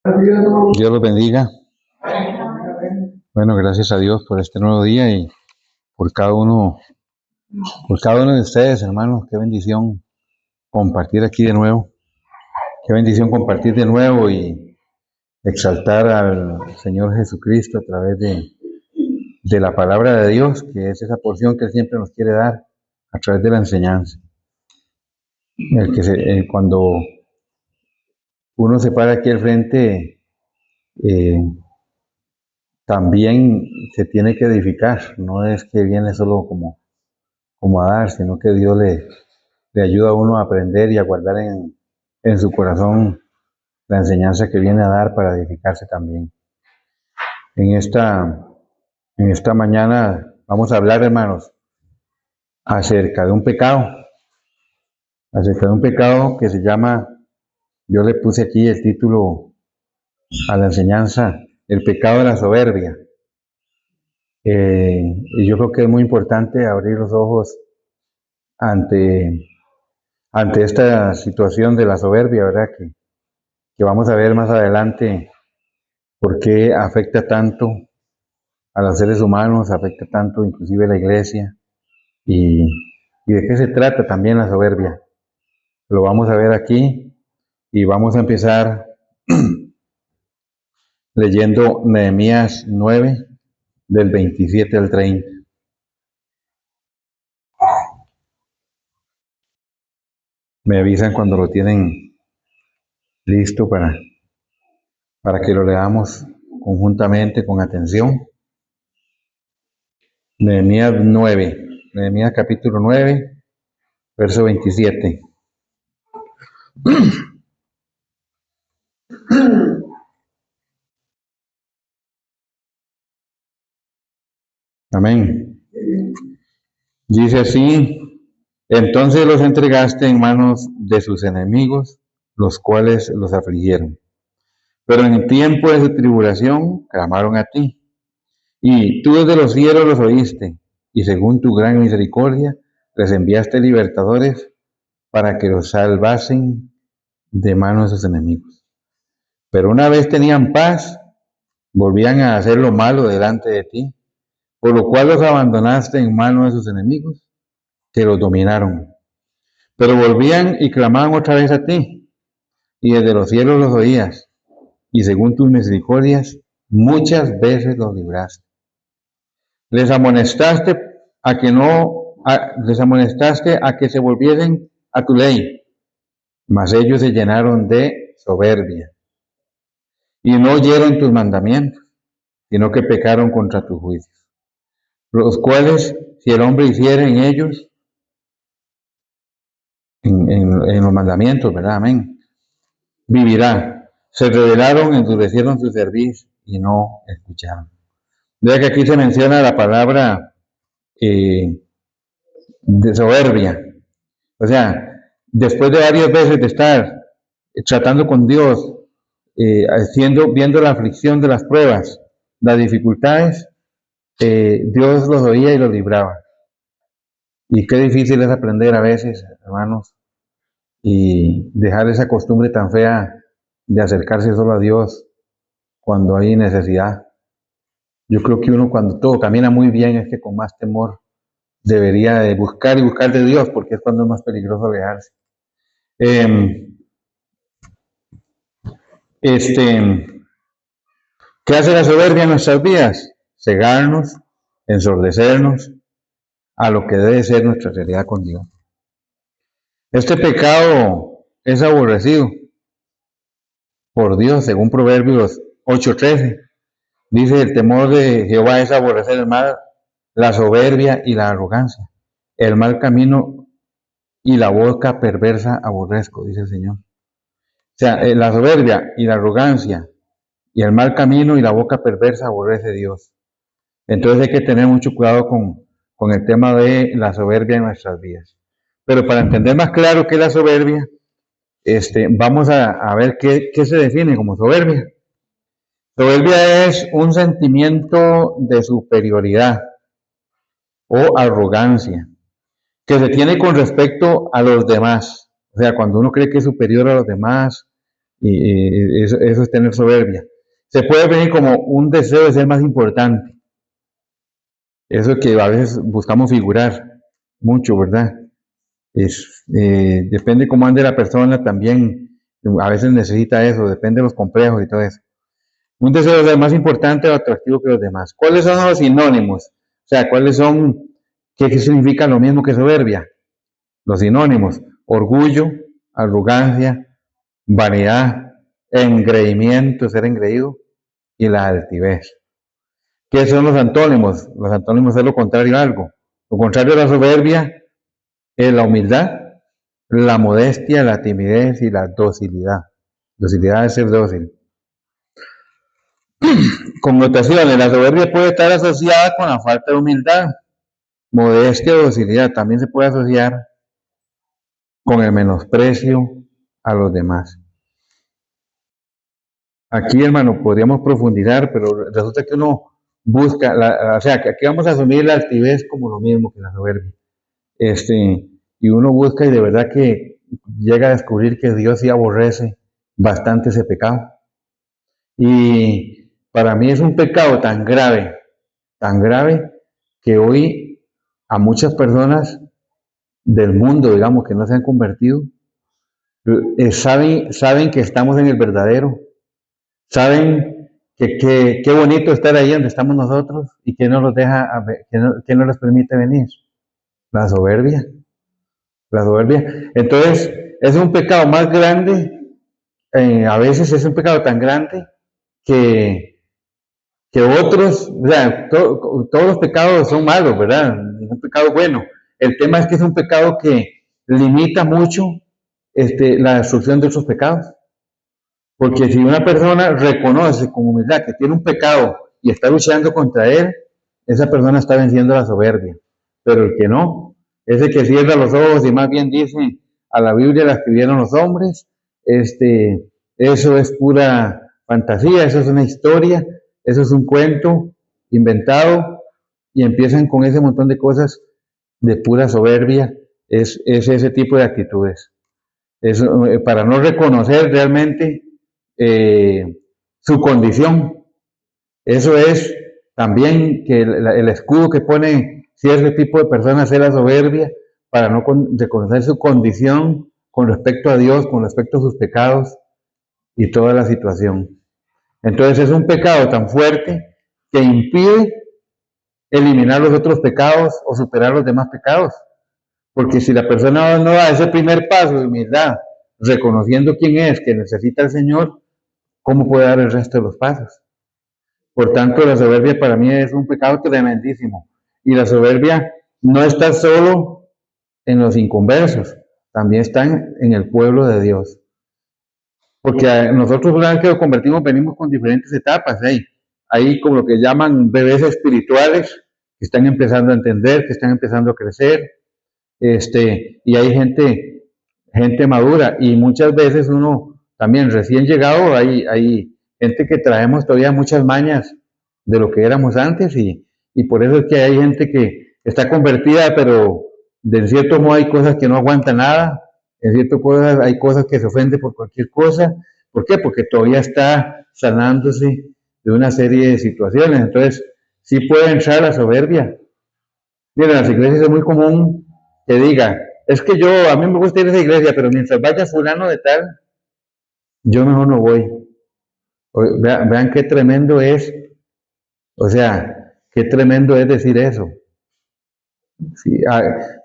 Dios los bendiga. Bueno, gracias a Dios por este nuevo día y por cada uno de ustedes, hermanos. Qué bendición compartir aquí de nuevo. Qué bendición compartir de nuevo y exaltar al Señor Jesucristo a través de la palabra de Dios, que es esa porción que Él siempre nos quiere dar a través de la enseñanza. Cuando uno se para aquí al frente, eh, también se tiene que edificar. No es que viene solo como a dar, sino que Dios le ayuda a uno a aprender y a guardar en su corazón la enseñanza que viene a dar para edificarse también. En esta mañana vamos a hablar, hermanos, acerca de un pecado que se llama, yo le puse aquí el título a la enseñanza, el pecado de la soberbia. Y yo creo que es muy importante abrir los ojos ante esta situación de la soberbia, ¿verdad? Que vamos a ver más adelante por qué afecta tanto a los seres humanos, afecta tanto inclusive a la iglesia y de qué se trata también la soberbia. Lo vamos a ver aquí y vamos a empezar leyendo Nehemías 9 del 27 al 30. Me avisan cuando lo tienen listo para que lo leamos conjuntamente con atención. Nehemías 9, Nehemías capítulo 9, verso 27. Amén. Dice así: entonces los entregaste en manos de sus enemigos, los cuales los afligieron. Pero en el tiempo de su tribulación clamaron a ti, y tú desde los cielos los oíste, y según tu gran misericordia les enviaste libertadores para que los salvasen de manos de sus enemigos. Pero una vez tenían paz, volvían a hacer lo malo delante de ti, por lo cual los abandonaste en manos de sus enemigos, que los dominaron. Pero volvían y clamaban otra vez a ti, y desde los cielos los oías, y según tus misericordias muchas veces los libraste. Les amonestaste a que se volviesen a tu ley, mas ellos se llenaron de soberbia y no oyeron tus mandamientos, sino que pecaron contra tus juicios, los cuales, si el hombre hiciera en ellos, en los mandamientos, ¿verdad? Amén, vivirá. Se rebelaron, endurecieron su cerviz y no escucharon. Vea que aquí se menciona la palabra de soberbia. O sea, después de varias veces de estar tratando con Dios, viendo la aflicción de las pruebas, las dificultades, Dios los oía y los libraba. Y qué difícil es aprender a veces, hermanos, y dejar esa costumbre tan fea de acercarse solo a Dios cuando hay necesidad. Yo creo que uno cuando todo camina muy bien es que con más temor debería de buscar y buscar de Dios, porque es cuando es más peligroso alejarse. ¿Qué hace la soberbia en nuestras vidas? Cegarnos, ensordecernos a lo que debe ser nuestra realidad con Dios. Este pecado es aborrecido por Dios, según Proverbios 8:13. Dice: el temor de Jehová es aborrecer el mal, la soberbia y la arrogancia. El mal camino y la boca perversa aborrezco, dice el Señor. O sea, la soberbia y la arrogancia y el mal camino y la boca perversa aborrece Dios. Entonces hay que tener mucho cuidado con el tema de la soberbia en nuestras vidas. Pero para entender más claro qué es la soberbia, vamos a ver qué se define como soberbia. Soberbia es un sentimiento de superioridad o arrogancia que se tiene con respecto a los demás. O sea, cuando uno cree que es superior a los demás, Y eso es tener soberbia. Se puede venir como un deseo de ser más importante. Eso que a veces buscamos figurar mucho, ¿verdad? Depende cómo ande la persona también, a veces necesita eso, depende de los complejos y todo eso. Un deseo de ser más importante o atractivo que los demás. ¿Cuáles son los sinónimos? O sea, qué significa lo mismo que soberbia? Los sinónimos: orgullo, arrogancia, vanidad, engreimiento, ser engreído, y la altivez. ¿Qué son los antónimos? Los antónimos es lo contrario a algo. Lo contrario a la soberbia es la humildad, la modestia, la timidez y la docilidad. Docilidad es ser dócil. Connotaciones: la soberbia puede estar asociada con la falta de humildad. Modestia o docilidad también se puede asociar con el menosprecio a los demás. Aquí, hermano, podríamos profundizar, pero resulta que uno busca, o sea, que aquí vamos a asumir la altivez como lo mismo que la soberbia. Y uno busca y de verdad que llega a descubrir que Dios sí aborrece bastante ese pecado. Y para mí es un pecado tan grave, que hoy a muchas personas del mundo, digamos, que no se han convertido, saben que estamos en el verdadero, saben que qué bonito estar ahí donde estamos nosotros y que no los deja, que no les permite venir. La soberbia. La soberbia. Entonces, es un pecado más grande, a veces es un pecado tan grande que otros, o sea, todos los pecados son malos, ¿verdad? Ningún pecado bueno. El tema es que es un pecado que limita mucho la destrucción de otros pecados. Porque si una persona reconoce con humildad que tiene un pecado y está luchando contra él, esa persona está venciendo la soberbia. Pero el que no, ese que cierra los ojos y más bien dice: a la Biblia la escribieron los hombres, eso es pura fantasía, eso es una historia, eso es un cuento inventado, y empiezan con ese montón de cosas de pura soberbia. Es ese tipo de actitudes. Para no reconocer realmente su condición. Eso es también que el escudo que pone cierto tipo de personas es la soberbia, para no reconocer su condición con respecto a Dios, con respecto a sus pecados y toda la situación. Entonces es un pecado tan fuerte que impide eliminar los otros pecados o superar los demás pecados. Porque si la persona no da ese primer paso de humildad, reconociendo quién es, que necesita al Señor, ¿cómo puede dar el resto de los pasos? Por tanto, la soberbia para mí es un pecado tremendísimo. Y la soberbia no está solo en los inconversos, también están en el pueblo de Dios. Porque nosotros, una vez que nos convertimos, venimos con diferentes etapas. Hay como lo que llaman bebés espirituales, que están empezando a entender, que están empezando a crecer. Y hay gente madura, y muchas veces uno también recién llegado, hay gente que traemos todavía muchas mañas de lo que éramos antes, y por eso es que hay gente que está convertida, pero de cierto modo hay cosas que no aguantan nada, en cierto modo hay cosas que se ofenden por cualquier cosa. ¿Por qué? Porque todavía está sanándose de una serie de situaciones. Entonces, sí puede entrar la soberbia. Mira, en las iglesias es muy común que diga: es que a mí me gusta ir a esa iglesia, pero mientras vaya fulano de tal, yo mejor no voy. Vean qué tremendo es, o sea, qué tremendo es decir eso.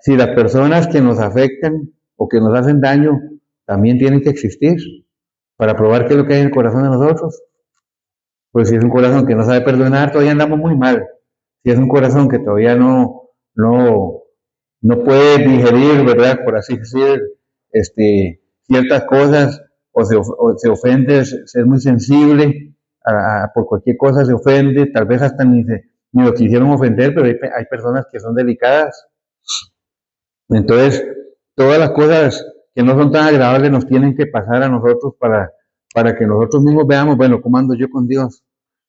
Si las personas que nos afectan o que nos hacen daño también tienen que existir para probar qué es lo que hay en el corazón de nosotros. Pues si es un corazón que no sabe perdonar, todavía andamos muy mal. Si es un corazón que todavía no puede digerir, ¿verdad? Por así decir, ciertas cosas, o se ofende, es muy sensible, por cualquier cosa se ofende, tal vez hasta ni lo quisieron ofender, pero hay personas que son delicadas. Entonces, todas las cosas que no son tan agradables nos tienen que pasar a nosotros para que nosotros mismos veamos: bueno, ¿cómo ando yo con Dios?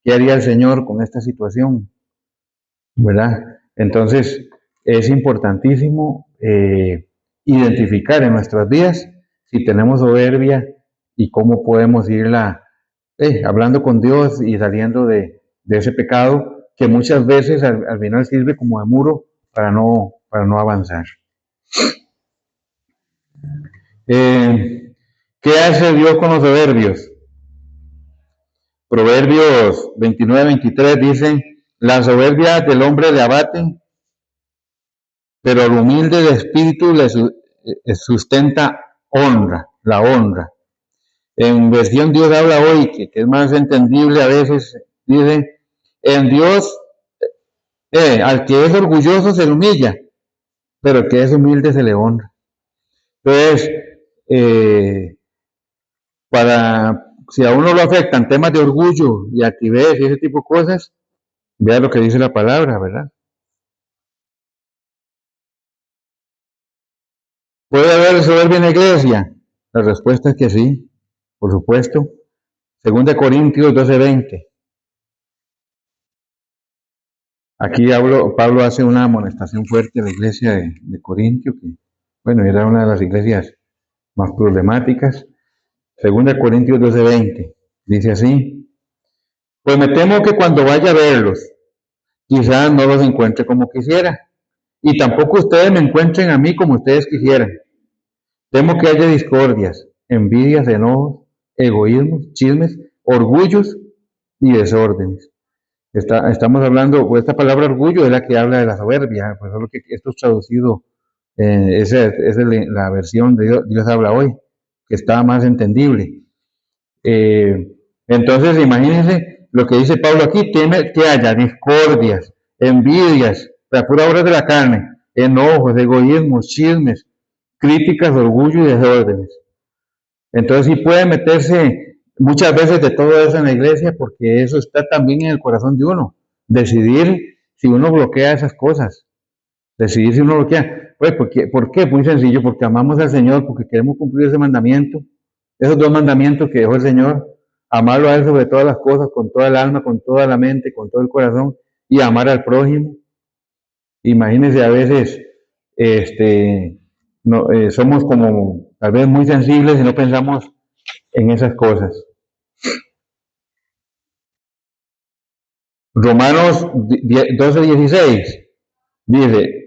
¿Qué haría el Señor con esta situación? ¿Verdad? Entonces, es importantísimo identificar en nuestras vidas si tenemos soberbia y cómo podemos irla hablando con Dios y saliendo de ese pecado que muchas veces al final sirve como de muro para no avanzar. ¿Qué hace Dios con los soberbios? Proverbios 29-23 dice: la soberbia del hombre le abate, pero al humilde de espíritu le sustenta la honra. En versión Dios habla hoy, que es más entendible a veces, dice: en Dios, al que es orgulloso se le humilla, pero al que es humilde se le honra. Entonces, si a uno lo afectan temas de orgullo y altivez y ese tipo de cosas, vea lo que dice la palabra, ¿verdad? ¿Puede haber soberbia en la iglesia? La respuesta es que sí, por supuesto. 2 Corintios 12:20. Aquí Pablo hace una amonestación fuerte a la iglesia de Corintio, que, bueno, era una de las iglesias más problemáticas. 2 Corintios 12:20. Dice así: pues me temo que cuando vaya a verlos, quizás no los encuentre como quisiera, y tampoco ustedes me encuentren a mí como ustedes quisieran. Temo que haya discordias, envidias, enojos, egoísmos, chismes, orgullos y desórdenes. Estamos hablando, pues esta palabra orgullo es la que habla de la soberbia, pues solo que esto es traducido, esa es la versión de Dios habla hoy, que está más entendible. Entonces, imagínense lo que dice Pablo aquí: teme que haya discordias, envidias, la pura obra de la carne, enojos, egoísmos, chismes, críticas, orgullo y desórdenes. Entonces sí puede meterse muchas veces de todo eso en la iglesia, porque eso está también en el corazón de uno. Decidir si uno bloquea esas cosas. Decidir si uno bloquea. Pues, ¿por qué? Muy sencillo: porque amamos al Señor, porque queremos cumplir ese mandamiento. Esos 2 mandamientos que dejó el Señor: amarlo a Él sobre todas las cosas, con toda el alma, con toda la mente, con todo el corazón, y amar al prójimo. Imagínense, a veces somos como tal vez muy sensibles y no pensamos en esas cosas. Romanos 12:16 dice: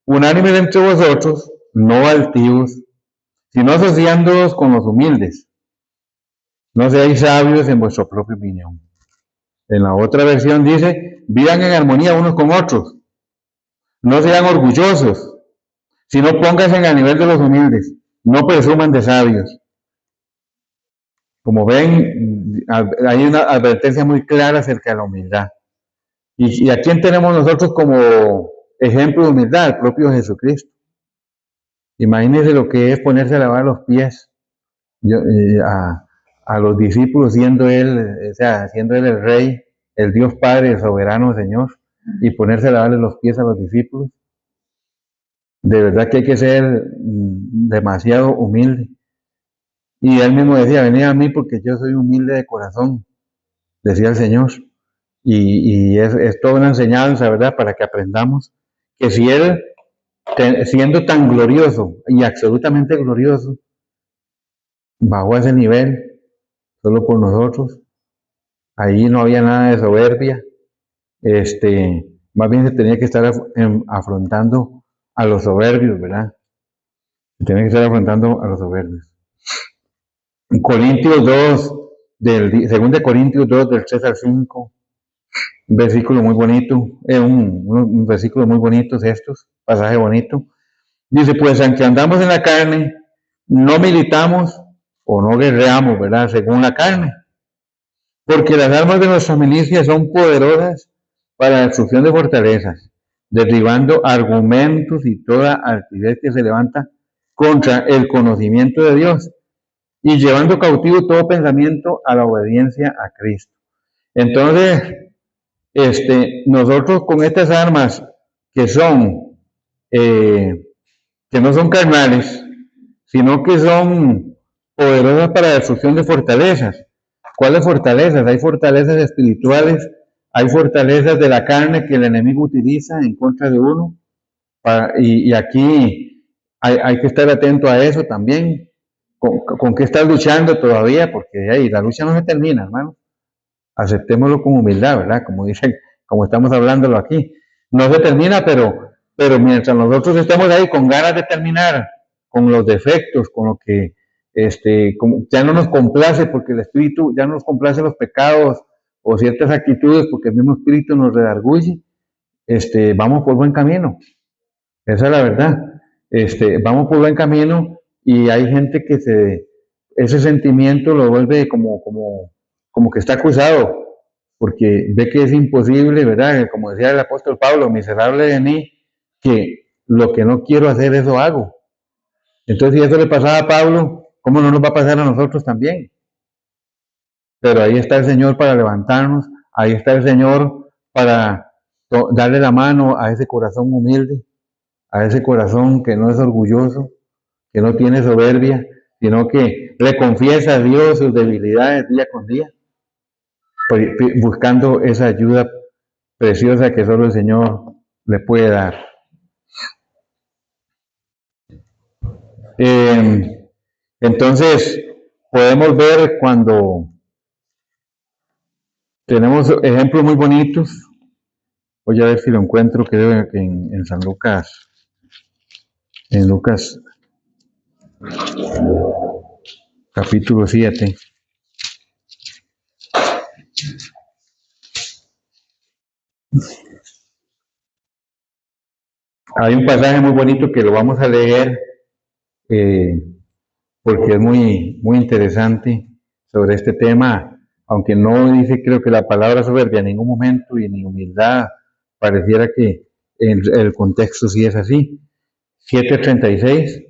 unánimes entre vosotros, no altivos, sino asociándoos con los humildes. No seáis sabios en vuestra propia opinión. En la otra versión dice: vivan en armonía unos con otros. No sean orgullosos, sino pónganse a nivel de los humildes. No presuman de sabios. Como ven, hay una advertencia muy clara acerca de la humildad. ¿Y a quién tenemos nosotros como ejemplo de humildad? El propio Jesucristo. Imagínense lo que es ponerse a lavar los pies a los discípulos, siendo él el Rey, el Dios Padre, el soberano Señor, y ponerse a lavarle los pies a los discípulos. De verdad que hay que ser demasiado humilde. Y él mismo decía: venid a mí porque yo soy humilde de corazón, decía el Señor. Y es toda una enseñanza, ¿verdad?, para que aprendamos que si Él, siendo tan glorioso y absolutamente glorioso, bajó a ese nivel solo por nosotros, ahí no había nada de soberbia, más bien se tenía que estar afrontando a los soberbios, ¿verdad? Se tenía que estar afrontando a los soberbios. En Corintios 2, 2 Corintios 2, del 3 al 5, un versículo muy bonito, un versículo muy bonito estos, pasaje bonito. Dice: pues aunque andamos en la carne, no militamos o no guerreamos, ¿verdad?, según la carne, porque las armas de nuestra milicia son poderosas para la destrucción de fortalezas, derribando argumentos y toda altivez que se levanta contra el conocimiento de Dios, y llevando cautivo todo pensamiento a la obediencia a Cristo. Entonces, nosotros con estas armas que son, que no son carnales, sino que son poderosas para la destrucción de fortalezas. ¿Cuáles fortalezas? Hay fortalezas espirituales, hay fortalezas de la carne que el enemigo utiliza en contra de uno, y aquí hay que estar atento a eso también. con qué estás luchando todavía, porque ahí la lucha no se termina, hermano. Aceptémoslo con humildad, ¿verdad? Como dicen, como estamos hablándolo aquí. No se termina, pero mientras nosotros estemos ahí con ganas de terminar, con los defectos, con lo que ya no nos complace, porque el Espíritu ya no nos complace los pecados o ciertas actitudes, porque el mismo Espíritu nos redarguye, vamos por buen camino. Esa es la verdad. Vamos por buen camino y hay gente que ese sentimiento lo vuelve como que está acusado, porque ve que es imposible, ¿verdad? Como decía el apóstol Pablo, miserable de mí, que lo que no quiero hacer, eso hago. Entonces, si eso le pasaba a Pablo, ¿cómo no nos va a pasar a nosotros también? Pero ahí está el Señor para levantarnos, ahí está el Señor para darle la mano a ese corazón humilde, a ese corazón que no es orgulloso, que no tiene soberbia, sino que le confiesa a Dios sus debilidades día con día, buscando esa ayuda preciosa que solo el Señor le puede dar. Entonces, podemos ver cuando tenemos ejemplos muy bonitos. Voy a ver si lo encuentro, creo que en San Lucas, en Lucas capítulo 7. Hay un pasaje muy bonito que lo vamos a leer porque es muy, muy interesante sobre este tema, aunque no dice, creo que la palabra soberbia en ningún momento y ni humildad, pareciera que el contexto sí es así. 7:36,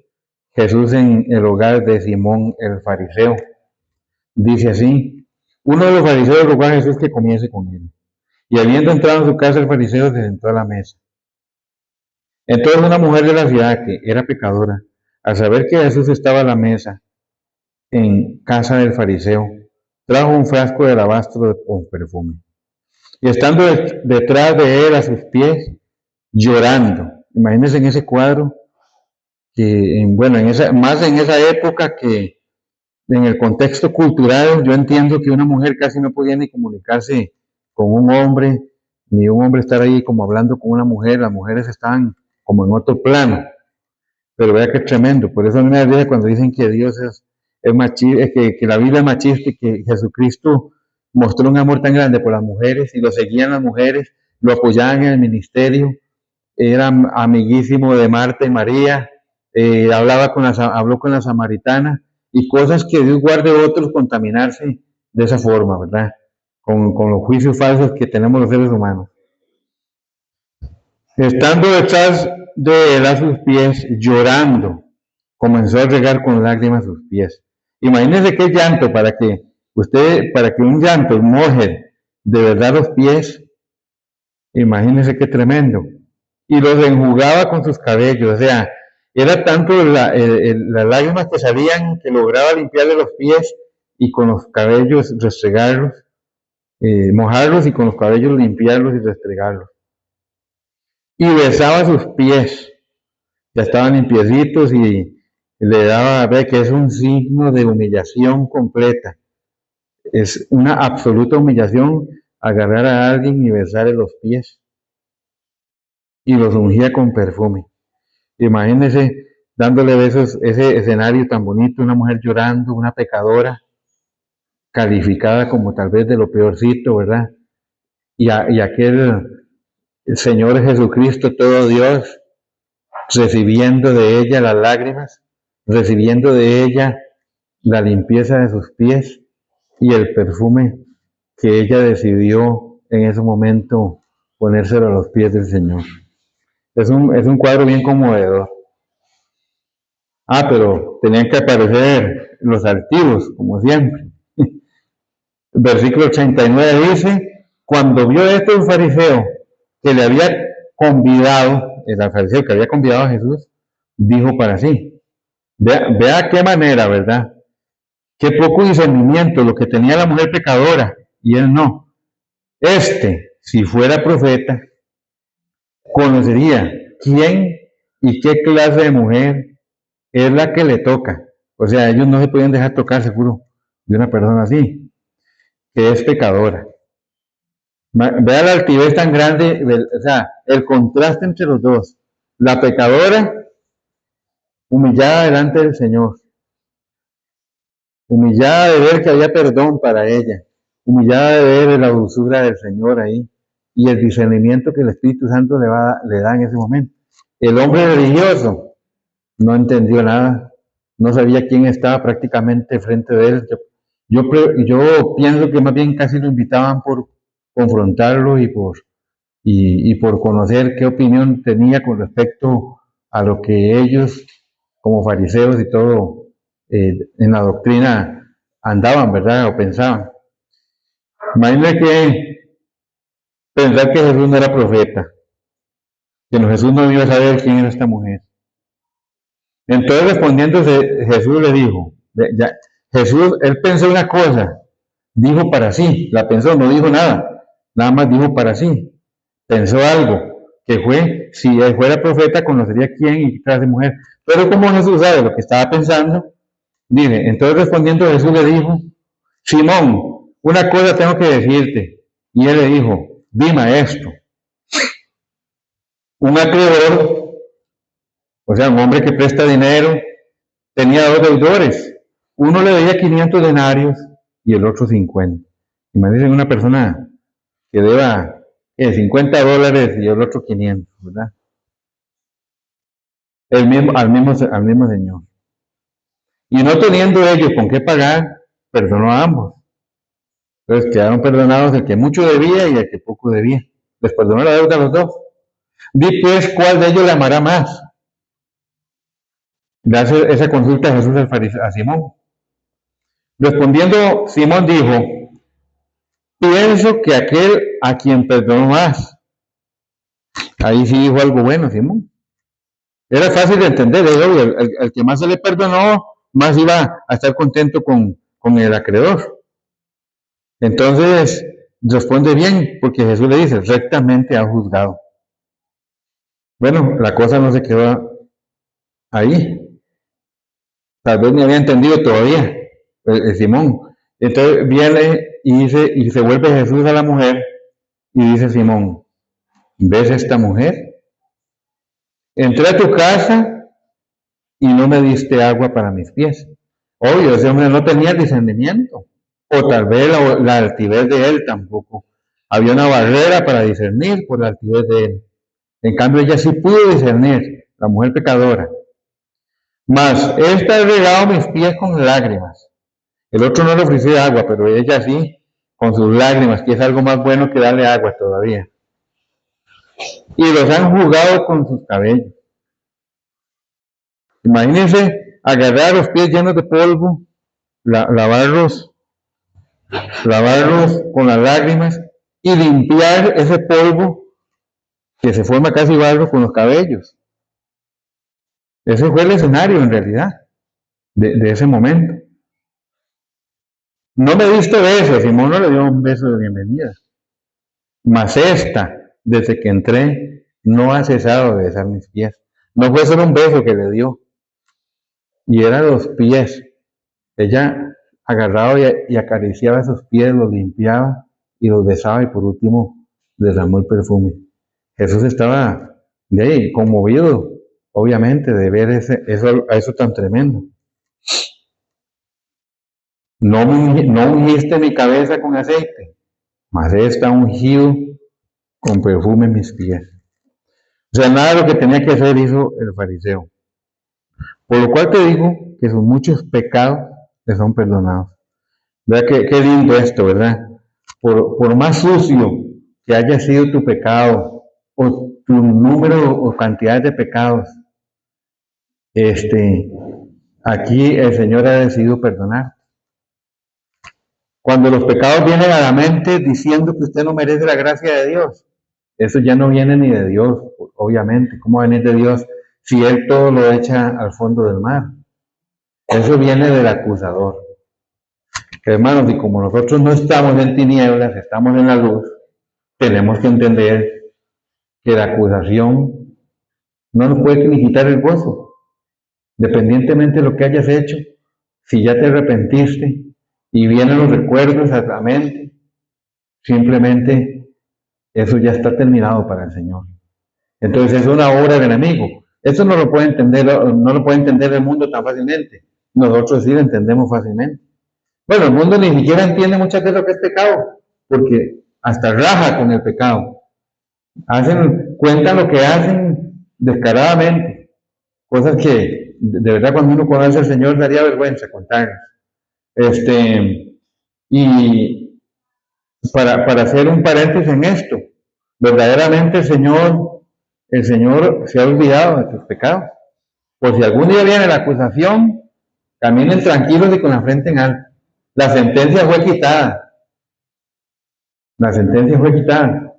Jesús en el hogar de Simón el fariseo. Dice así: uno de los fariseos rogó a Jesús que comiese con él. Y habiendo entrado en su casa, el fariseo se sentó a la mesa. Entonces una mujer de la ciudad, que era pecadora, al saber que Jesús estaba a la mesa en casa del fariseo, trajo un frasco de alabastro con perfume. Y estando detrás de él a sus pies, llorando. Imagínense en ese cuadro, que más en esa época que en el contexto cultural, yo entiendo que una mujer casi no podía ni comunicarse con un hombre, ni un hombre estar ahí como hablando con una mujer. Las mujeres estaban como en otro plano. Pero vea qué tremendo. Por eso a mí me da cuando dicen que Dios es machista, que la Biblia es machista y que Jesucristo mostró un amor tan grande por las mujeres y lo seguían las mujeres, lo apoyaban en el ministerio, era amiguísimo de Marta y María, habló con la samaritana, y cosas que Dios guarde otros contaminarse de esa forma, ¿verdad? Con los juicios falsos que tenemos los seres humanos. Estando detrás de él a sus pies, llorando, comenzó a regar con lágrimas sus pies. Imagínense qué llanto para que un llanto moje de verdad los pies. Imagínense qué tremendo. Y los enjugaba con sus cabellos. O sea, era tanto las lágrimas que salían que lograba limpiarle los pies y con los cabellos restregarlos, mojarlos y con los cabellos limpiarlos y restregarlos. Y besaba sus pies, ya estaban limpiecitos, y le daba a ver que es un signo de humillación completa. Es una absoluta humillación agarrar a alguien y besarle los pies. Y los ungía con perfume. Imagínense dándole besos, ese escenario tan bonito, una mujer llorando, una pecadora, calificada como tal vez de lo peorcito, ¿verdad? Y aquel Señor Jesucristo, todo Dios, recibiendo de ella las lágrimas, recibiendo de ella la limpieza de sus pies y el perfume que ella decidió en ese momento ponérselo a los pies del Señor. Es un cuadro bien conmovedor. Pero tenían que aparecer los altivos, como siempre. Versículo 89 dice: cuando vio esto un fariseo que le había convidado, el fariseo que había convidado a Jesús, dijo para sí. Vea qué manera, ¿verdad? Qué poco discernimiento lo que tenía la mujer pecadora y él no. Si fuera profeta, conocería quién y qué clase de mujer es la que le toca O sea, ellos no se podían dejar tocar seguro de una persona así, que es pecadora. Vea la altivez tan grande, o sea, el contraste entre los dos. La pecadora humillada delante del Señor, humillada de ver que había perdón para ella, humillada de ver la dulzura del Señor ahí y el discernimiento que el Espíritu Santo le da en ese momento. El hombre religioso no entendió nada, no sabía quién estaba prácticamente frente de él. Yo pienso que más bien casi lo invitaban por confrontarlo y por conocer qué opinión tenía con respecto a lo que ellos, como fariseos y todo, en la doctrina andaban, ¿verdad? O pensaban. Imagínense que pensar que Jesús no era profeta, que Jesús no iba a saber quién era esta mujer. Entonces respondiéndose, Jesús le dijo, Jesús, él pensó una cosa, dijo para sí, la pensó, no dijo nada, nada más dijo para sí, pensó algo, que fue, si él fuera profeta, conocería quién y qué clase de mujer. Pero como Jesús sabe lo que estaba pensando, dice, entonces respondiendo Jesús le dijo, Simón, una cosa tengo que decirte. Y él le dijo, di maestro. Un acreedor, o sea, un hombre que presta dinero, tenía dos deudores. Uno le debía 500 denarios y el otro 50. Imagínense una persona que deba $50 y el otro 500, ¿verdad? Al mismo Señor. Y no teniendo ellos con qué pagar, perdonó a ambos. Entonces quedaron perdonados el que mucho debía y el que poco debía. Les perdonó la deuda a los dos. Di pues, ¿cuál de ellos le amará más? Le hace esa consulta a Jesús a Simón. Respondiendo, Simón dijo, pienso que aquel a quien perdonó más. Ahí sí dijo algo bueno, Simón. Era fácil de entender, el que más se le perdonó, más iba a estar contento con el acreedor. Entonces, responde bien, porque Jesús le dice, rectamente ha juzgado. Bueno, la cosa no se quedó ahí. Tal vez ni había entendido todavía Simón. Entonces viene y dice, y se vuelve Jesús a la mujer y dice Simón, ¿ves esta mujer? Entré a tu casa y no me diste agua para mis pies. Obvio, ese hombre no tenía discernimiento. O tal vez la altivez de él tampoco. Había una barrera para discernir por la altivez de él. En cambio, ella sí pudo discernir, la mujer pecadora. Mas esta ha regado mis pies con lágrimas. El otro no le ofreció agua, pero ella sí, con sus lágrimas, que es algo más bueno que darle agua todavía. Y los han jugado con sus cabellos. Imagínense agarrar los pies llenos de polvo, lavarlos con las lágrimas y limpiar ese polvo que se forma casi barro con los cabellos. Ese fue el escenario en realidad de ese momento. No me diste besos, Simón no le dio un beso de bienvenida. Mas esta, desde que entré, no ha cesado de besar mis pies. No fue solo un beso que le dio, y eran los pies. Ella agarraba y acariciaba esos pies, los limpiaba y los besaba y por último derramó el perfume. Jesús estaba de ahí, conmovido, obviamente, de ver eso tan tremendo. No ungiste mi cabeza con aceite, mas está ungido con perfume en mis pies. O sea, nada de lo que tenía que hacer hizo el fariseo. Por lo cual te digo que sus muchos pecados le son perdonados. ¿Verdad? Qué lindo esto, ¿verdad? Por más sucio que haya sido tu pecado, o tu número o cantidad de pecados, aquí el Señor ha decidido perdonar. Cuando los pecados vienen a la mente diciendo que usted no merece la gracia de Dios, eso ya no viene ni de Dios, obviamente. ¿Cómo va a venir de Dios si Él todo lo echa al fondo del mar? Eso viene del acusador. Hermanos, y como nosotros no estamos en tinieblas, estamos en la luz, tenemos que entender que la acusación no nos puede ni quitar el gozo, independientemente de lo que hayas hecho si ya te arrepentiste y vienen los recuerdos a la mente, simplemente eso ya está terminado para el Señor. Entonces es una obra del enemigo. Eso no lo puede entender el mundo tan fácilmente. Nosotros sí lo entendemos fácilmente. Bueno, el mundo ni siquiera entiende muchas veces lo que es pecado, porque hasta raja con el pecado. Cuentan lo que hacen descaradamente, cosas que de verdad cuando uno conoce al Señor daría vergüenza contarlas. Y para hacer un paréntesis en esto, verdaderamente el Señor se ha olvidado de tus pecados. Por si algún día viene la acusación, caminen tranquilos y con la frente en alto. La sentencia fue quitada. La sentencia fue quitada.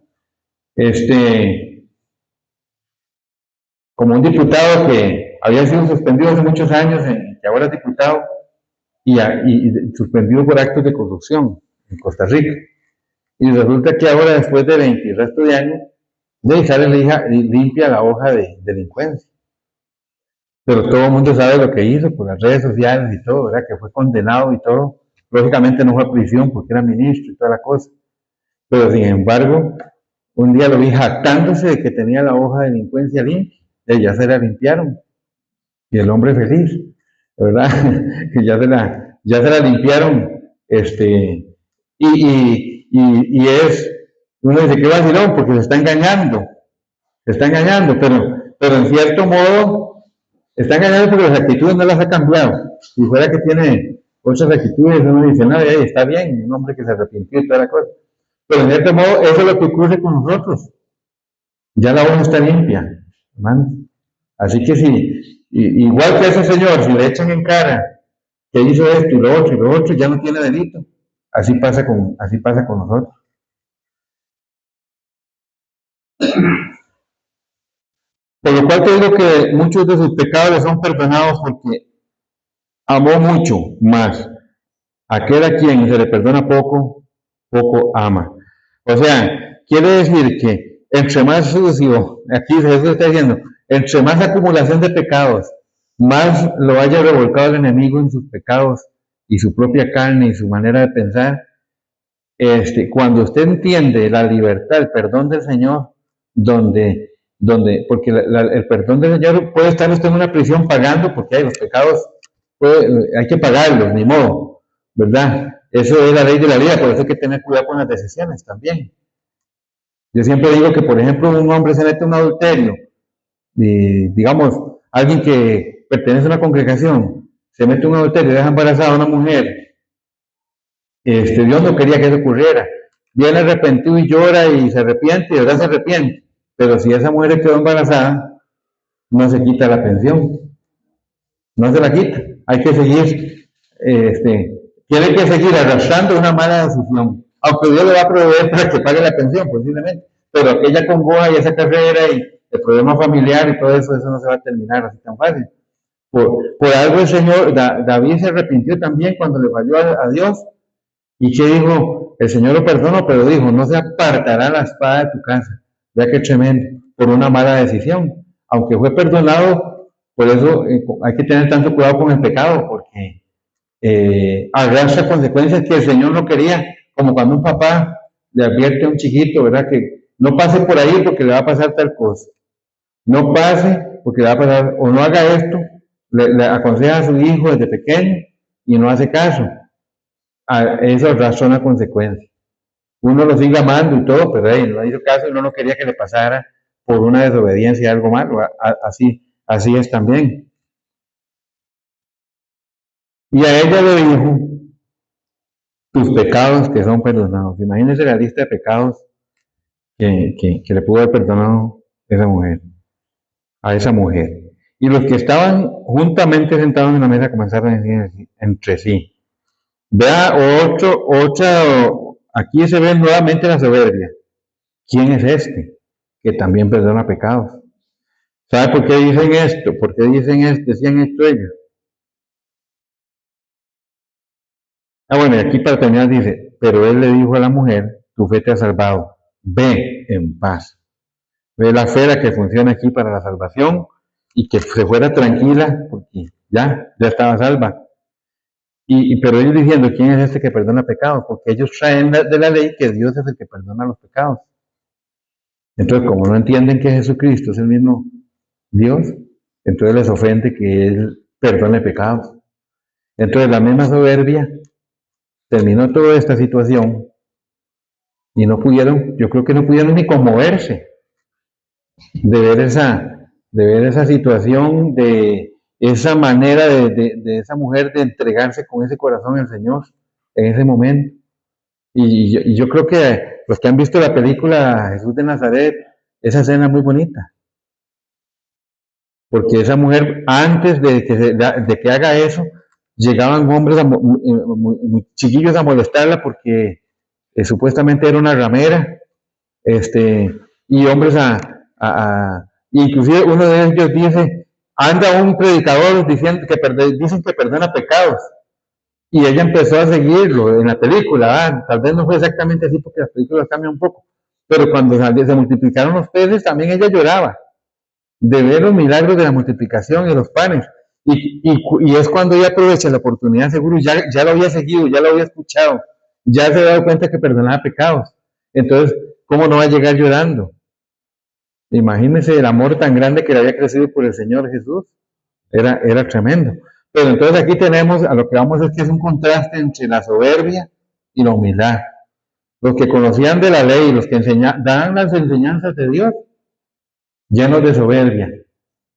Como un diputado que había sido suspendido hace muchos años, que ahora es diputado, y suspendido por actos de corrupción en Costa Rica. Y resulta que ahora, después de 20 y resto de años, sale limpia la hoja de delincuencia. Pero todo el mundo sabe lo que hizo por las redes sociales y todo, ¿verdad? Que fue condenado y todo. Lógicamente no fue a prisión porque era ministro y toda la cosa. Pero sin embargo, un día lo vi jactándose de que tenía la hoja de delincuencia limpia. Y ya se la limpiaron. Y el hombre feliz, ¿verdad? Que ya se la limpiaron. Y es, uno dice que vacilón porque se está engañando, pero en cierto modo está engañando porque las actitudes no las ha cambiado. Si fuera que tiene otras actitudes, uno dice, no, está bien, un hombre que se arrepintió y toda la cosa. Pero en cierto modo, eso es lo que ocurre con nosotros. Ya la hoja está limpia, hermanos. Así que si, igual que a ese señor, si le echan en cara que hizo esto y lo otro, ya no tiene delito. Así pasa con nosotros. Por lo cual te digo que muchos de sus pecados le son perdonados porque amó mucho más. Aquel a quien se le perdona poco, poco ama. O sea, quiere decir que entre más sucio, aquí Jesús está diciendo, entre más acumulación de pecados, más lo haya revolcado el enemigo en sus pecados y su propia carne y su manera de pensar, cuando usted entiende la libertad, el perdón del Señor, porque el perdón del Señor puede estar usted en una prisión pagando, porque los pecados hay que pagarlos, ni modo, ¿verdad? Eso es la ley de la vida, por eso hay que tener cuidado con las decisiones también. Yo siempre digo que, por ejemplo, un hombre se mete en un adulterio, y, digamos, alguien que pertenece a una congregación, se mete en un adulterio y deja embarazada a una mujer. Dios no quería que eso ocurriera. Viene arrepentido y llora y se arrepiente, y de verdad se arrepiente. Pero si esa mujer quedó embarazada, no se quita la pensión. No se la quita. Hay que seguir, tiene que seguir arrastrando una mala decisión. Aunque Dios le va a proveer para que pague la pensión, posiblemente. Pero aquella congoja y esa carrera y el problema familiar y todo eso, eso no se va a terminar así tan fácil. Por algo el Señor, David se arrepintió también cuando le falló a Dios. ¿Y qué dijo? El Señor lo perdonó, pero dijo, no se apartará la espada de tu casa. Vea qué tremendo, por una mala decisión. Aunque fue perdonado, por eso hay que tener tanto cuidado con el pecado, porque arrastra consecuencias que el Señor no quería, como cuando un papá le advierte a un chiquito, ¿verdad? Que no pase por ahí porque le va a pasar tal cosa. No pase porque le va a pasar, o no haga esto, le aconseja a su hijo desde pequeño y no hace caso. Eso arrastra una consecuencia. Uno lo sigue amando y todo, pero no hizo caso y uno no quería que le pasara por una desobediencia algo malo. Así es también. Y a ella le dijo, tus pecados que son perdonados. Imagínense la lista de pecados que le pudo haber perdonado a esa mujer. Y los que estaban juntamente sentados en la mesa comenzaron a decir entre sí. Vea aquí se ve nuevamente la soberbia. ¿Quién es este que también perdona pecados? ¿Sabe por qué dicen esto? ¿Por qué decían esto ellos? Bueno, y aquí para terminar dice, pero él le dijo a la mujer, tu fe te ha salvado, ve en paz. Ve la fe que funciona aquí para la salvación y que se fuera tranquila porque ya estaba salva. Pero ellos diciendo, ¿quién es este que perdona pecados? Porque ellos traen de la ley que Dios es el que perdona los pecados. Entonces, como no entienden que Jesucristo es el mismo Dios, entonces les ofende que Él perdone pecados. Entonces, la misma soberbia terminó toda esta situación y no pudieron, yo creo que no pudieron ni conmoverse de ver esa situación, de esa manera de esa mujer de entregarse con ese corazón al Señor en ese momento. Y yo creo que los que han visto la película Jesús de Nazaret, esa escena es muy bonita. Porque esa mujer, antes de que haga eso, llegaban hombres, chiquillos a molestarla porque supuestamente era una ramera, y hombres inclusive uno de ellos dice, anda un predicador diciendo dicen que perdona pecados. Y ella empezó a seguirlo en la película, tal vez no fue exactamente así porque las películas cambian un poco, pero cuando se multiplicaron los peces también ella lloraba de ver los milagros de la multiplicación y los panes. Y es cuando ella aprovecha la oportunidad, seguro, ya lo había seguido, ya lo había escuchado, ya se había dado cuenta que perdonaba pecados. Entonces, ¿cómo no va a llegar llorando? Imagínense el amor tan grande que le había crecido por el Señor Jesús. Era tremendo. Pero entonces aquí tenemos, a lo que vamos es que es un contraste entre la soberbia y la humildad. Los que conocían de la ley, los que daban las enseñanzas de Dios, llenos de soberbia.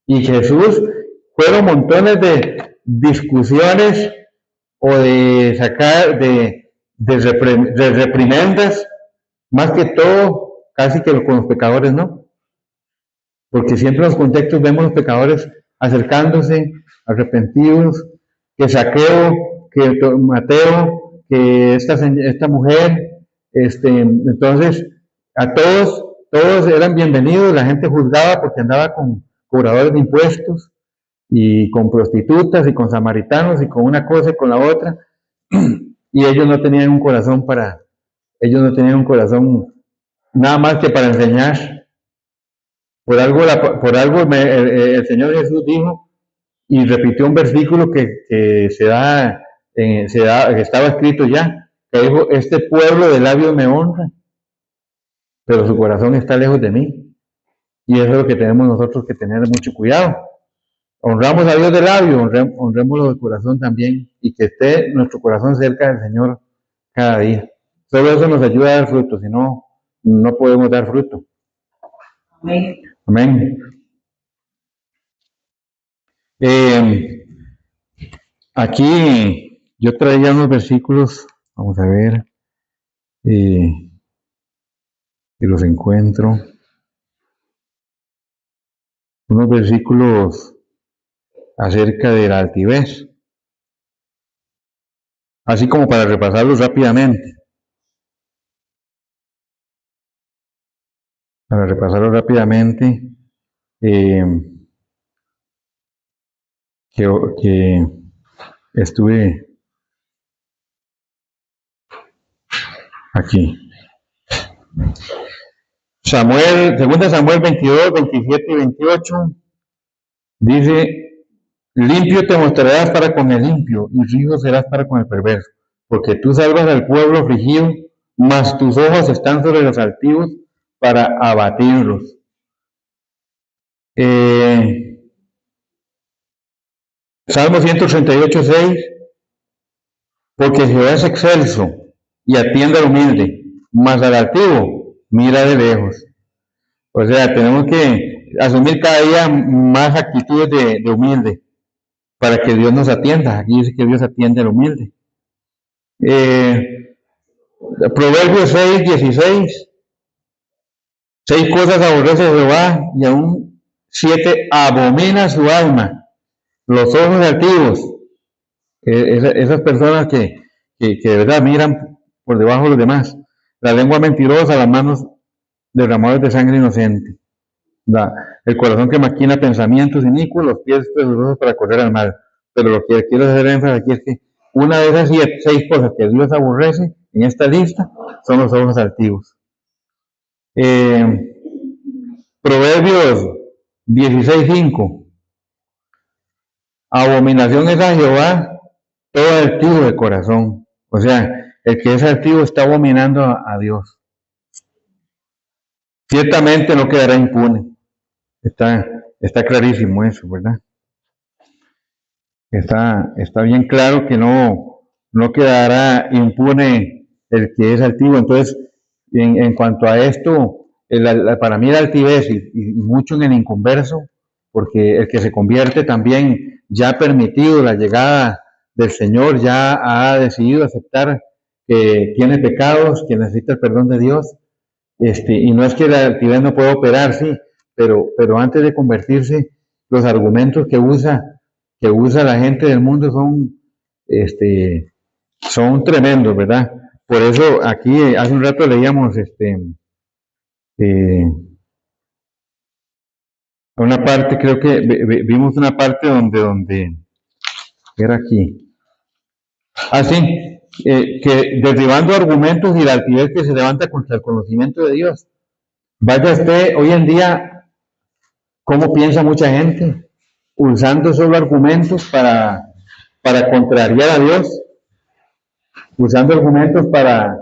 Y Jesús, fueron montones de discusiones o de sacar, de reprimendas, más que todo, casi que con los pecadores, ¿no? Porque siempre en los contextos vemos los pecadores acercándose, arrepentidos, que Saqueo, que Mateo, que esta mujer, entonces a todos eran bienvenidos, la gente juzgaba porque andaba con cobradores de impuestos y con prostitutas y con samaritanos y con una cosa y con la otra, y ellos no tenían un corazón nada más que para enseñar. Por algo el Señor Jesús dijo y repitió un versículo que estaba escrito ya, que dijo, este pueblo de labios me honra, pero su corazón está lejos de mí. Y eso es lo que tenemos nosotros que tener mucho cuidado. Honramos a Dios de labio, honrémoslo de corazón también, y que esté nuestro corazón cerca del Señor cada día. Solo eso nos ayuda a dar fruto, si no, no podemos dar fruto. Amén. Amén. Aquí yo traía unos versículos, vamos a ver si los encuentro. Unos versículos acerca de la altivez, así como para repasarlos rápidamente. Para repasarlos rápidamente, que estuve aquí. Segunda Samuel 22, 27 y 28, dice, limpio te mostrarás para con el limpio, y rico serás para con el perverso, porque tú salvas al pueblo afligido, mas tus ojos están sobre los altivos para abatirlos. Salmo 138, 6, porque Jehová es excelso y atiende al humilde, mas al altivo mira de lejos. O sea, tenemos que asumir cada día más actitudes de humilde para que Dios nos atienda. Aquí dice que Dios atiende al humilde. Proverbios 6, 16. 6 cosas aborrece Jehová y aún 7 abomina su alma. Los ojos altivos. Esas personas que de verdad miran por debajo de los demás. La lengua mentirosa, las manos derramadas de sangre inocente. El corazón que maquina pensamientos inicuos, los pies presurosos para correr al mal. Pero lo que quiero hacer énfasis aquí es que una de esas 6 cosas que Dios aborrece en esta lista son los ojos altivos. Proverbios 16:5. Abominación es a Jehová todo altivo de corazón. O sea, el que es altivo está abominando a Dios. Ciertamente no quedará impune. Está clarísimo eso, ¿verdad? Está bien claro que no quedará impune el que es altivo. Entonces, en cuanto a esto, para mí la altivez y mucho en el inconverso, porque el que se convierte también ya ha permitido la llegada del Señor, ya ha decidido aceptar que tiene pecados, que necesita el perdón de Dios, y no es que la altivez no pueda operar, sí, pero antes de convertirse, los argumentos que usa la gente del mundo son tremendos, ¿verdad? Por eso aquí hace un rato leíamos una parte, creo que vimos una parte donde era aquí. Así, que derribando argumentos y la altivez que se levanta contra el conocimiento de Dios. Vaya usted hoy en día, cómo piensa mucha gente, usando solo argumentos para contrariar a Dios, usando argumentos para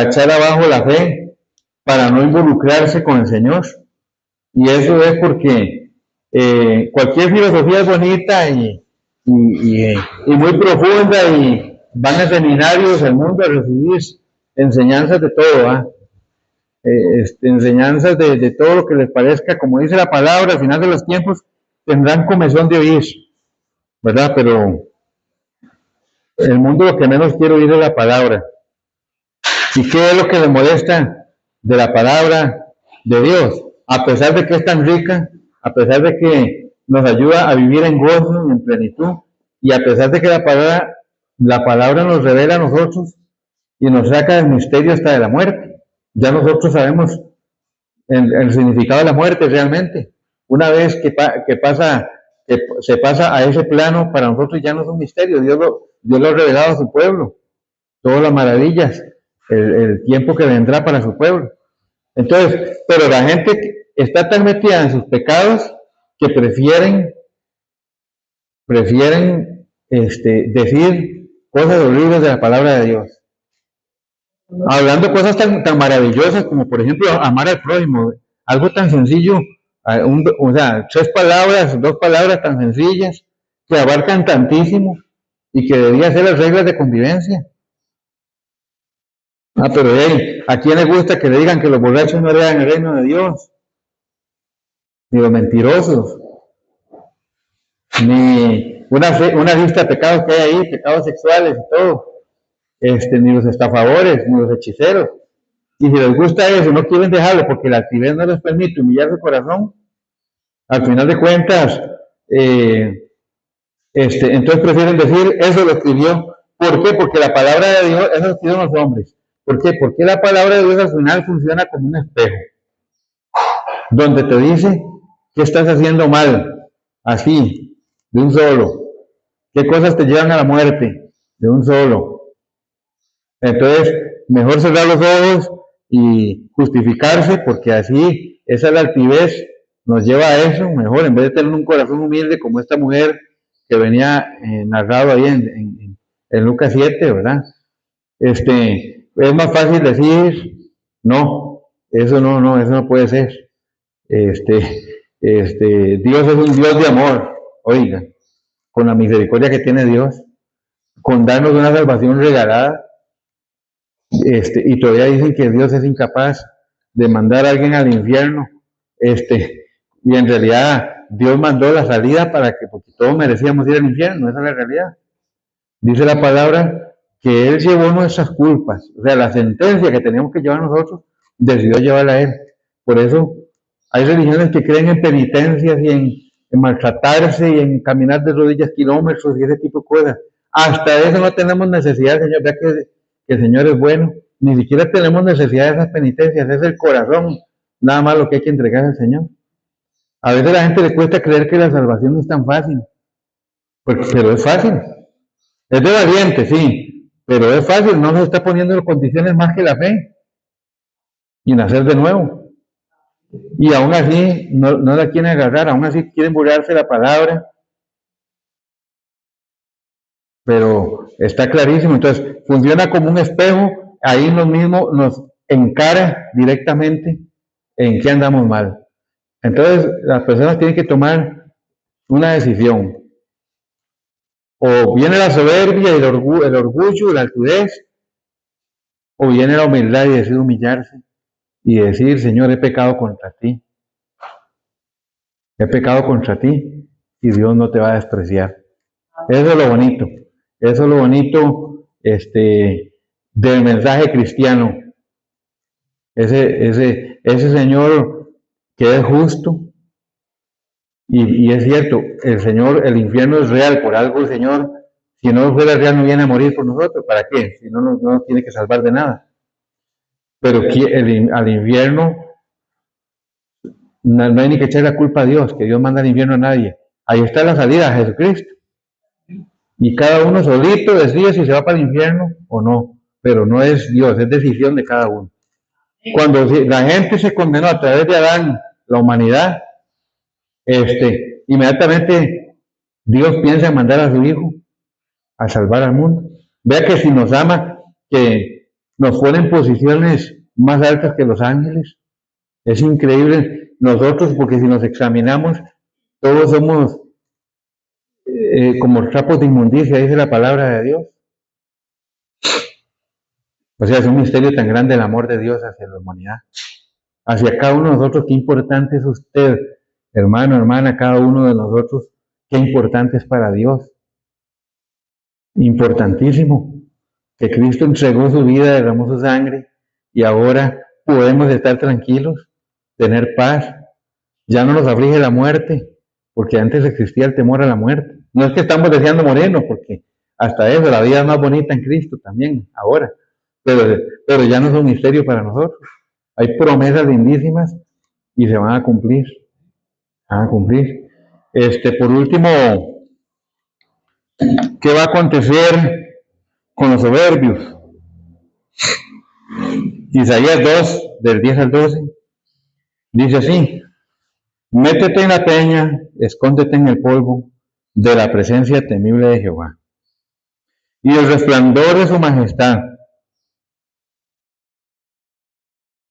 echar abajo la fe, para no involucrarse con el Señor. Y eso es porque cualquier filosofía es bonita y muy profunda y van a seminarios al mundo a recibir enseñanzas de todo, ¿eh? Enseñanzas de todo lo que les parezca, como dice la palabra, al final de los tiempos tendrán comezón de oír, ¿verdad? Pero el mundo lo que menos quiere oír es la palabra. ¿Y qué es lo que le molesta de la palabra de Dios? A pesar de que es tan rica, a pesar de que nos ayuda a vivir en gozo y en plenitud, y a pesar de que la palabra nos revela a nosotros y nos saca del misterio hasta de la muerte. Ya nosotros sabemos el significado de la muerte realmente. Una vez que se pasa a ese plano, para nosotros ya no es un misterio. Dios lo ha revelado a su pueblo, todas las maravillas, el tiempo que vendrá para su pueblo. Entonces, pero la gente está tan metida en sus pecados que prefieren decir cosas horribles de la palabra de Dios. Hablando cosas tan maravillosas como, por ejemplo, amar al prójimo, algo tan sencillo, o sea, 2 palabras tan sencillas que abarcan tantísimo y que deberían ser las reglas de convivencia. Pero ¿a quién le gusta que le digan que los borrachos no heredan el reino de Dios? Ni los mentirosos, ni una lista de pecados que hay ahí, pecados sexuales y todo, ni los estafadores, ni los hechiceros. Y si les gusta eso, no quieren dejarlo porque la altivez no les permite humillar su corazón, al final de cuentas, entonces prefieren decir, eso lo escribió. ¿Por qué? Porque la palabra de Dios, eso lo escribieron los hombres. ¿Por qué? Porque la palabra de Dios al final funciona como un espejo, donde te dice qué estás haciendo mal, así, de un solo. ¿Qué cosas te llevan a la muerte? De un solo. Entonces, mejor cerrar los ojos y justificarse, porque así esa la altivez nos lleva a eso. Mejor, en vez de tener un corazón humilde como esta mujer que venía narrado ahí en Lucas 7, ¿verdad? Es más fácil decir, no, eso no puede ser. Dios es un Dios de amor, oiga, con la misericordia que tiene Dios, con darnos una salvación regalada, y todavía dicen que Dios es incapaz de mandar a alguien al infierno, y en realidad Dios mandó la salida porque todos merecíamos ir al infierno, esa es la realidad. Dice la palabra que Él llevó nuestras culpas, o sea, la sentencia que teníamos que llevar nosotros, decidió llevarla a Él. Por eso hay religiones que creen en penitencias y en maltratarse y en caminar de rodillas kilómetros y ese tipo de cosas. Hasta eso no tenemos necesidad, Señor. Vea que el Señor es bueno. Ni siquiera tenemos necesidad de esas penitencias. Es el corazón, nada más lo que hay que entregar al Señor. A veces a la gente le cuesta creer que la salvación es tan fácil. Pero es fácil. Es de valiente, sí. Pero es fácil. No se está poniendo en condiciones más que la fe. Y nacer de nuevo. Y aún así no la quieren agarrar, aún así quieren burlarse la palabra. pero está clarísimo. Entonces, funciona como un espejo, ahí nos encara directamente en qué andamos mal. Entonces, las personas tienen que tomar una decisión. O viene la soberbia, el orgullo, la altivez, o viene la humildad y decide humillarse y decir, Señor, he pecado contra ti. He pecado contra ti y Dios no te va a despreciar. Eso es lo bonito. Eso es lo bonito del mensaje cristiano. Ese Señor que es justo. Y es cierto, el infierno es real, por algo el Señor, si no fuera real, no viene a morir por nosotros. ¿Para qué? Si no nos tiene que salvar de nada. Pero al infierno no hay ni que echar la culpa a Dios, que Dios manda al infierno a nadie. Ahí está la salida a Jesucristo. Y cada uno solito decide si se va para el infierno o no. Pero no es Dios, es decisión de cada uno. Cuando la gente se condenó a través de Adán, la humanidad, inmediatamente Dios piensa en mandar a su Hijo a salvar al mundo. Vea que si nos ama, que nos pone en posiciones más altas que los ángeles. Es increíble nosotros, porque si nos examinamos, todos somos como trapos de inmundicia, dice la palabra de Dios. O sea, es un misterio tan grande el amor de Dios hacia la humanidad. Hacia cada uno de nosotros, qué importante es usted, hermano, hermana, cada uno de nosotros, qué importante es para Dios. Importantísimo. Que Cristo entregó su vida, derramó su sangre, y ahora podemos estar tranquilos, tener paz. Ya no nos aflige la muerte, porque antes existía el temor a la muerte. No es que estamos deseando morirnos, porque hasta eso, la vida es más bonita en Cristo también, ahora. Pero ya no es un misterio para nosotros. Hay promesas lindísimas y se van a cumplir. Van a cumplir. Por último, ¿qué va a acontecer con los soberbios? Isaías 2, del 10 al 12, dice así: métete en la peña, escóndete en el polvo de la presencia temible de Jehová, y el resplandor de su majestad,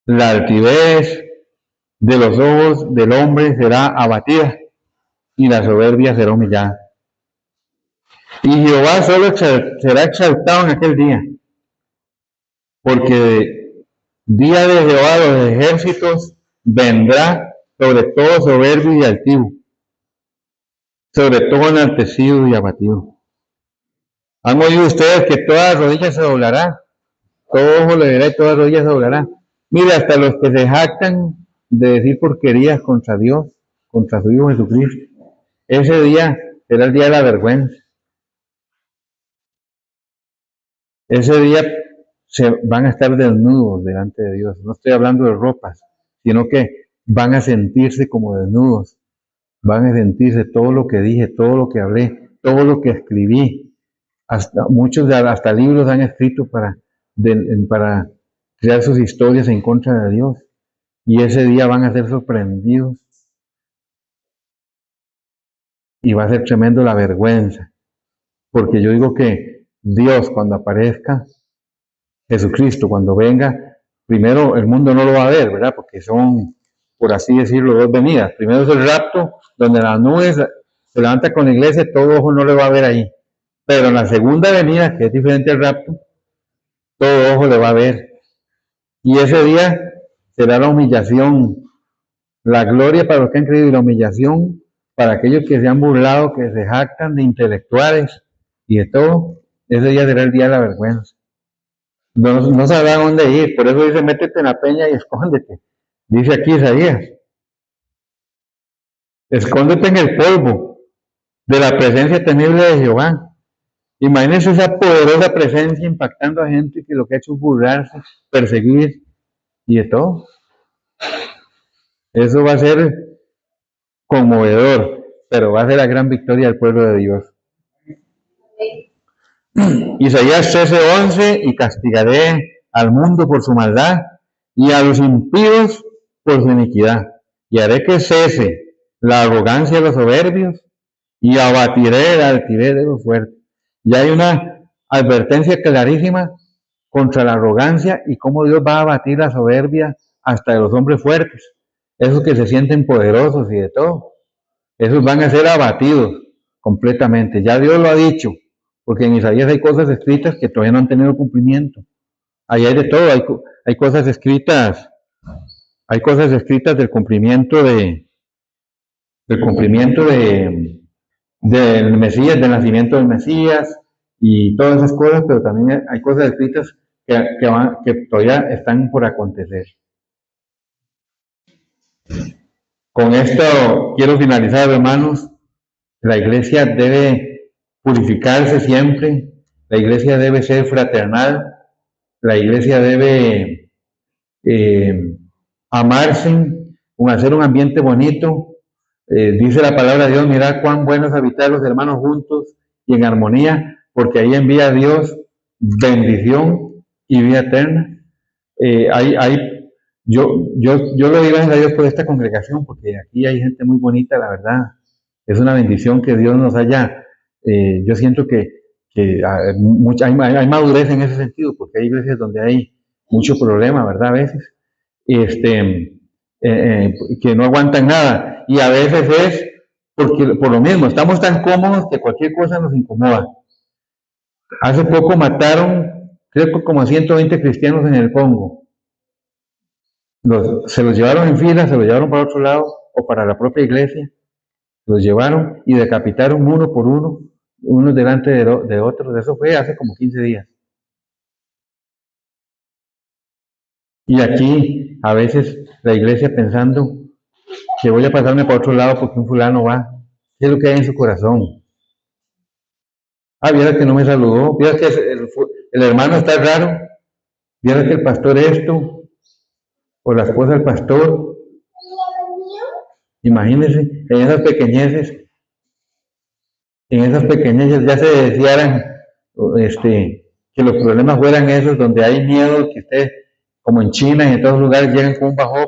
la altivez de los ojos del hombre será abatida, y la soberbia será humillada. Y Jehová solo será exaltado en aquel día, porque día de Jehová de los ejércitos vendrá sobre todo soberbio y altivo, sobre todo enaltecido y abatido. ¿Han oído ustedes que toda rodilla se doblará? Todo ojo le verá y toda rodilla se doblará. Mira, hasta los que se jactan de decir porquerías contra Dios, contra su Hijo Jesucristo, ese día será el día de la vergüenza. Ese día se van a estar desnudos delante de Dios. No estoy hablando de ropas, sino que van a sentirse como desnudos. Van a sentirse todo lo que dije, todo lo que hablé, todo lo que escribí. Muchos hasta libros han escrito para crear sus historias en contra de Dios. Y ese día van a ser sorprendidos. Y va a ser tremendo la vergüenza. Porque yo digo que Dios, cuando aparezca, Jesucristo, cuando venga, primero el mundo no lo va a ver, ¿verdad? Porque son, por así decirlo, dos venidas. Primero es el rapto, donde las nubes se levanta con la iglesia, todo ojo no le va a ver ahí. Pero en la segunda venida, que es diferente al rapto, todo ojo le va a ver. Y ese día será la humillación, la gloria para los que han creído y la humillación para aquellos que se han burlado, que se jactan de intelectuales y de todo. Ese día será el día de la vergüenza. No sabrá dónde ir, por eso dice: métete en la peña y escóndete. Dice aquí Isaías: escóndete en el polvo de la presencia temible de Jehová. Imagínense esa poderosa presencia impactando a gente que lo que ha hecho es burlarse, perseguir y de todo. Eso va a ser conmovedor, pero va a ser la gran victoria del pueblo de Dios. Isaías 13:11: y castigaré al mundo por su maldad y a los impíos por su iniquidad, y haré que cese la arrogancia de los soberbios y abatiré la altivez de los fuertes. Y hay una advertencia clarísima contra la arrogancia y cómo Dios va a abatir la soberbia hasta de los hombres fuertes, esos que se sienten poderosos y de todo. Esos van a ser abatidos completamente. Ya Dios lo ha dicho, porque en Isaías hay cosas escritas que todavía no han tenido cumplimiento. Ahí hay de todo, hay cosas escritas del cumplimiento del Mesías, del nacimiento del Mesías y todas esas cosas, pero también hay cosas escritas que todavía están por acontecer. Con esto quiero finalizar, hermanos. La iglesia debe purificarse siempre, la iglesia debe ser fraternal, la iglesia debe amarse, hacer un ambiente bonito. Dice la palabra de Dios, mirad cuán bueno es habitar los hermanos juntos y en armonía, porque ahí envía a Dios bendición y vida eterna. Yo le doy gracias a Dios por esta congregación, porque aquí hay gente muy bonita, la verdad. Es una bendición que Dios nos haya. Yo siento que hay madurez en ese sentido, porque hay iglesias donde hay mucho problema, ¿verdad? A veces, que no aguantan nada. Y a veces es porque por lo mismo, estamos tan cómodos que cualquier cosa nos incomoda. Hace poco mataron, creo que como 120 cristianos en el Congo. Se los llevaron en fila, se los llevaron para otro lado o para la propia iglesia. Los llevaron y decapitaron uno por uno, unos delante de otros. Eso fue hace como 15 días. Y aquí, a veces, la iglesia pensando que voy a pasarme para otro lado porque un fulano va. ¿Qué es lo que hay en su corazón? Viera que no me saludó, viera que el hermano está raro, viera que el pastor esto, o la esposa del pastor. Imagínense, en esas pequeñeces ya se desearan que los problemas fueran esos donde hay miedo, que esté como en China y en todos lugares llegan con un bajón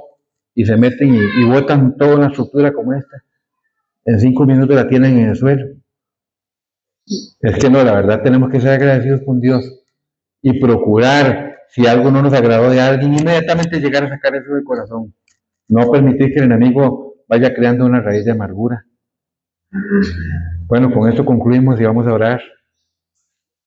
y se meten y botan toda una estructura como esta. En 5 minutos la tienen en el suelo. Es que no, la verdad tenemos que ser agradecidos con Dios y procurar, si algo no nos agradó de alguien, inmediatamente llegar a sacar eso del corazón. No permitir que el enemigo vaya creando una raíz de amargura. Bueno, con esto concluimos y vamos a orar.